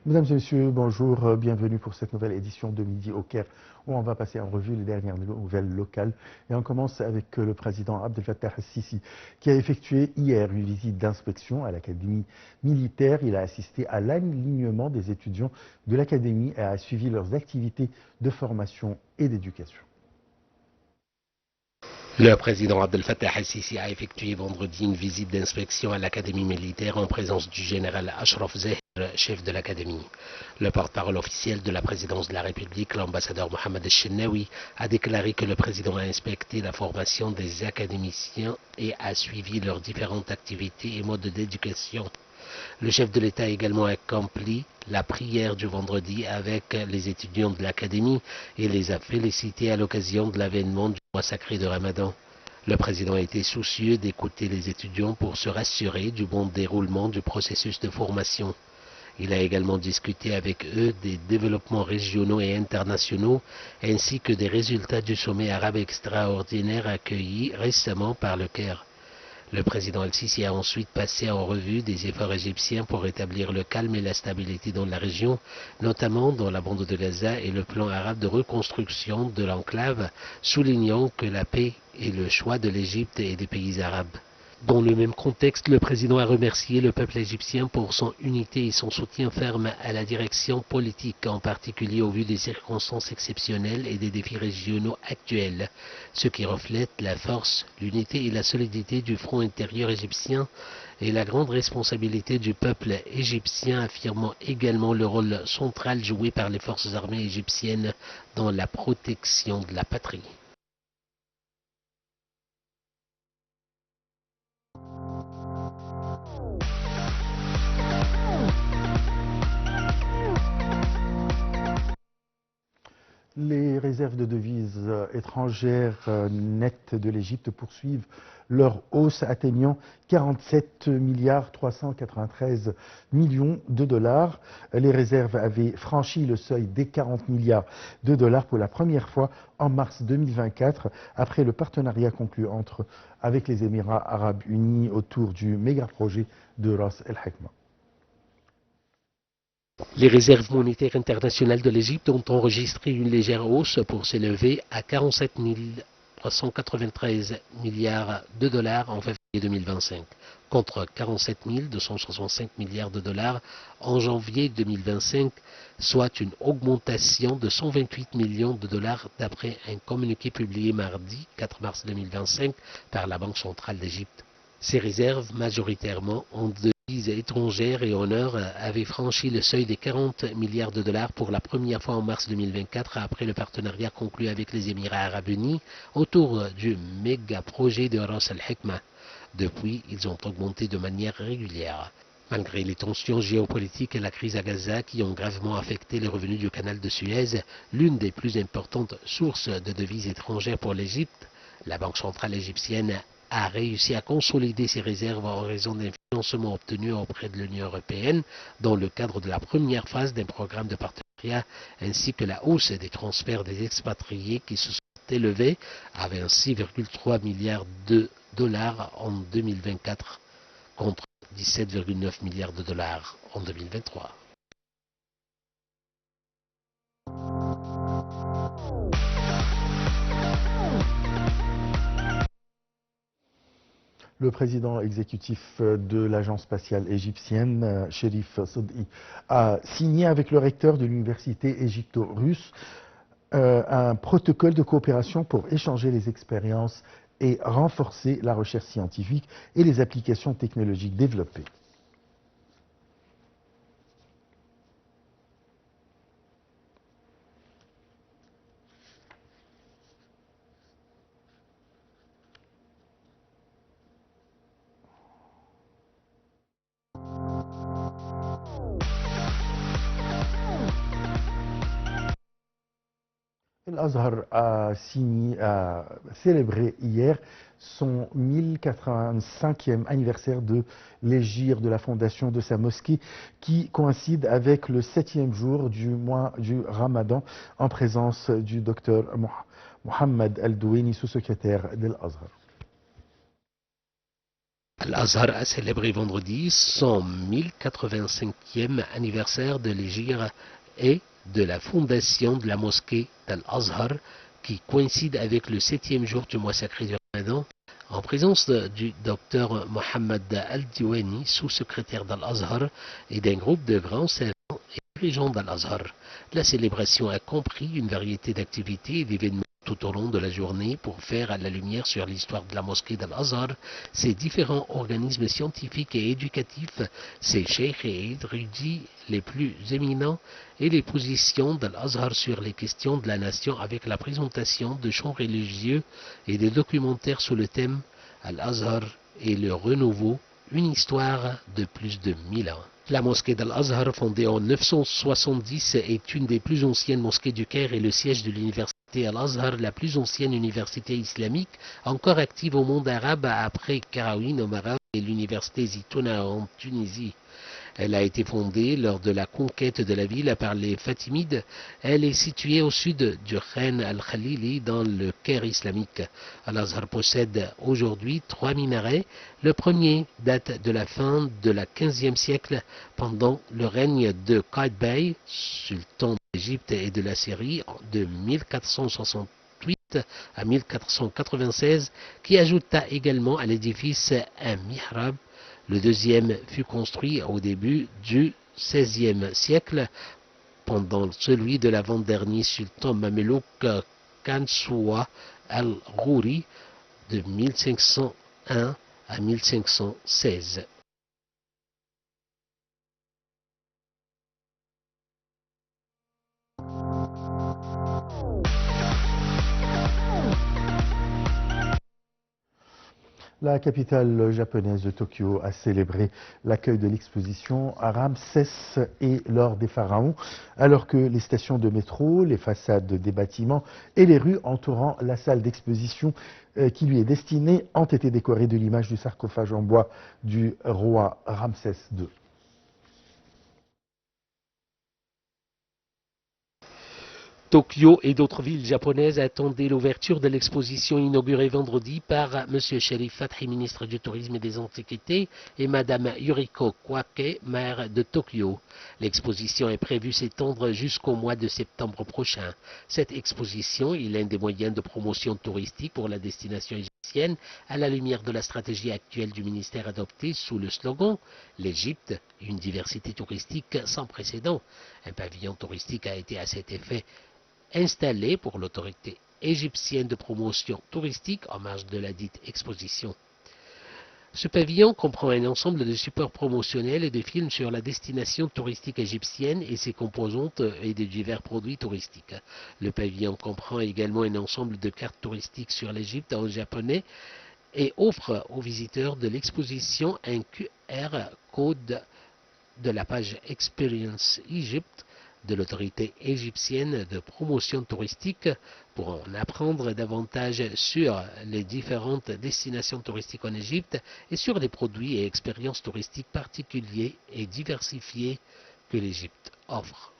Mesdames et messieurs, bonjour, bienvenue pour cette nouvelle édition de Midi au Caire où on va passer en revue les dernières nouvelles locales. Et on commence avec le président Abdel Fattah al-Sisi qui a effectué hier une visite d'inspection à l'académie militaire. Il a assisté à l'alignement des étudiants de l'académie et a suivi leurs activités de formation et d'éducation. Le président Abdel Fattah al-Sisi a effectué vendredi une visite d'inspection à l'académie militaire en présence du général Ashraf Zahir, chef de l'académie. Le porte-parole officiel de la présidence de la République, l'ambassadeur Mohamed El-Chenaoui, a déclaré que le président a inspecté la formation des académiciens et a suivi leurs différentes activités et modes d'éducation. Le chef de l'État a également accompli la prière du vendredi avec les étudiants de l'académie et les a félicités à l'occasion de l'avènement du mois sacré de Ramadan. Le président a été soucieux d'écouter les étudiants pour se rassurer du bon déroulement du processus de formation. Il a également discuté avec eux des développements régionaux et internationaux ainsi que des résultats du sommet arabe extraordinaire accueilli récemment par le Caire. Le président El-Sisi a ensuite passé en revue des efforts égyptiens pour rétablir le calme et la stabilité dans la région, notamment dans la bande de Gaza et le plan arabe de reconstruction de l'enclave, soulignant que la paix est le choix de l'Égypte et des pays arabes. Dans le même contexte, le président a remercié le peuple égyptien pour son unité et son soutien ferme à la direction politique, en particulier au vu des circonstances exceptionnelles et des défis régionaux actuels, ce qui reflète la force, l'unité et la solidité du front intérieur égyptien et la grande responsabilité du peuple égyptien, affirmant également le rôle central joué par les forces armées égyptiennes dans la protection de la patrie. Les réserves de devises étrangères nettes de l'Égypte poursuivent leur hausse atteignant 47 milliards 393 millions de dollars. Les réserves avaient franchi le seuil des 40 milliards de dollars pour la première fois en mars 2024 après le partenariat conclu avec les Émirats arabes unis autour du méga-projet de Ras El Hekma. Les réserves monétaires internationales de l'Égypte ont enregistré une légère hausse pour s'élever à 47 393 milliards de dollars en février 2025, contre 47 265 milliards de dollars en janvier 2025, soit une augmentation de 128 millions de dollars d'après un communiqué publié mardi 4 mars 2025 par la Banque centrale d'Égypte. Ces réserves, majoritairement en devises étrangères et en or, avaient franchi le seuil des 40 milliards de dollars pour la première fois en mars 2024 après le partenariat conclu avec les Émirats arabes unis autour du méga-projet de Ras Al Hekma. Depuis, ils ont augmenté de manière régulière. Malgré les tensions géopolitiques et la crise à Gaza qui ont gravement affecté les revenus du canal de Suez, l'une des plus importantes sources de devises étrangères pour l'Égypte, la Banque centrale égyptienne a réussi à consolider ses réserves en raison d'un financement obtenu auprès de l'Union européenne dans le cadre de la première phase d'un programme de partenariat, ainsi que la hausse des transferts des expatriés qui se sont élevés à 26,3 milliards de dollars en 2024 contre 17,9 milliards de dollars en 2023. Le président exécutif de l'agence spatiale égyptienne, Cherif Sodhi, a signé avec le recteur de l'université égypto-russe un protocole de coopération pour échanger les expériences et renforcer la recherche scientifique et les applications technologiques développées. L'Azhar a célébré hier son 1085e anniversaire de l'hégire de la fondation de sa mosquée qui coïncide avec le 7e jour du mois du Ramadan en présence du docteur Mohamed Al-Doueni, sous-secrétaire de l'Azhar. Al-Azhar a célébré vendredi son 1085e anniversaire de l'hégire et de la fondation de la mosquée d'Al-Azhar qui coïncide avec le 7e jour du mois sacré du Ramadan en présence du docteur Mohammed Al-Diwani, sous-secrétaire d'Al-Azhar et d'un groupe de grands savants et dirigeants d'Al-Azhar. La célébration a compris une variété d'activités et d'événements tout au long de la journée pour faire la lumière sur l'histoire de la mosquée d'Al-Azhar, ses différents organismes scientifiques et éducatifs, ses cheikhs et érudits les plus éminents et les positions d'Al-Azhar sur les questions de la nation avec la présentation de chants religieux et de documentaires sous le thème Al-Azhar et le renouveau, une histoire de plus de 1000 ans. La mosquée d'Al-Azhar, fondée en 970, est une des plus anciennes mosquées du Caire et le siège de l'université Al-Azhar, la plus ancienne université islamique encore active au monde arabe après Karaouin au Maroc et l'université Zitouna en Tunisie. Elle a été fondée lors de la conquête de la ville par les Fatimides. Elle est située au sud du Khen al-Khalili dans le Caire islamique. Al-Azhar possède aujourd'hui 3 minarets. Le premier date de la fin de la 15e siècle pendant le règne de Qaitbay, sultan d'Égypte et de la Syrie de 1468 à 1496, qui ajouta également à l'édifice un mihrab. Le deuxième fut construit au début du XVIe siècle, pendant celui de l'avant-dernier sultan mamelouk Kansoua al-Ghouri de 1501 à 1516. La capitale japonaise de Tokyo a célébré l'accueil de l'exposition Ramsès et l'or des pharaons, alors que les stations de métro, les façades des bâtiments et les rues entourant la salle d'exposition qui lui est destinée ont été décorées de l'image du sarcophage en bois du roi Ramsès II. Tokyo et d'autres villes japonaises attendaient l'ouverture de l'exposition inaugurée vendredi par M. Sherif Fathi, ministre du Tourisme et des Antiquités, et Mme Yuriko Kwake, maire de Tokyo. L'exposition est prévue s'étendre jusqu'au mois de septembre prochain. Cette exposition est l'un des moyens de promotion touristique pour la destination égyptienne à la lumière de la stratégie actuelle du ministère adoptée sous le slogan « L'Égypte, une diversité touristique sans précédent ». Un pavillon touristique a été à cet effet installé pour l'autorité égyptienne de promotion touristique en marge de la dite exposition. Ce pavillon comprend un ensemble de supports promotionnels et de films sur la destination touristique égyptienne et ses composantes et de divers produits touristiques. Le pavillon comprend également un ensemble de cartes touristiques sur l'Égypte en japonais et offre aux visiteurs de l'exposition un QR code de la page Experience Egypt de l'autorité égyptienne de promotion touristique pour en apprendre davantage sur les différentes destinations touristiques en Égypte et sur les produits et expériences touristiques particuliers et diversifiés que l'Égypte offre.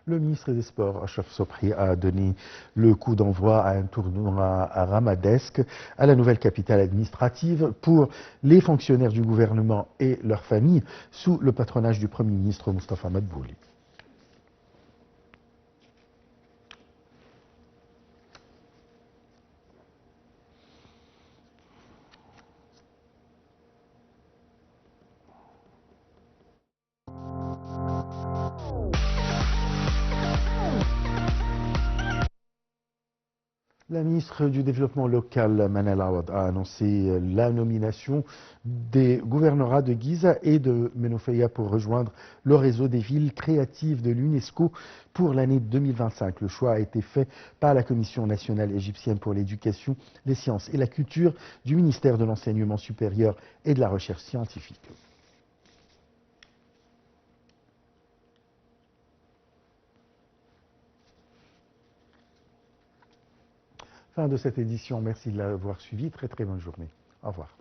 Le ministre des Sports, Achraf Sobri, a donné le coup d'envoi à un tournoi ramadesque à la nouvelle capitale administrative pour les fonctionnaires du gouvernement et leurs familles sous le patronage du Premier ministre Moustapha Madbouli. La ministre du Développement local, Manal Awad, a annoncé la nomination des gouvernorats de Giza et de Menofeia pour rejoindre le réseau des villes créatives de l'UNESCO pour l'année 2025. Le choix a été fait par la Commission nationale égyptienne pour l'éducation, les sciences et la culture du ministère de l'Enseignement supérieur et de la Recherche scientifique. Fin de cette édition. Merci de l'avoir suivi. Très très bonne journée. Au revoir.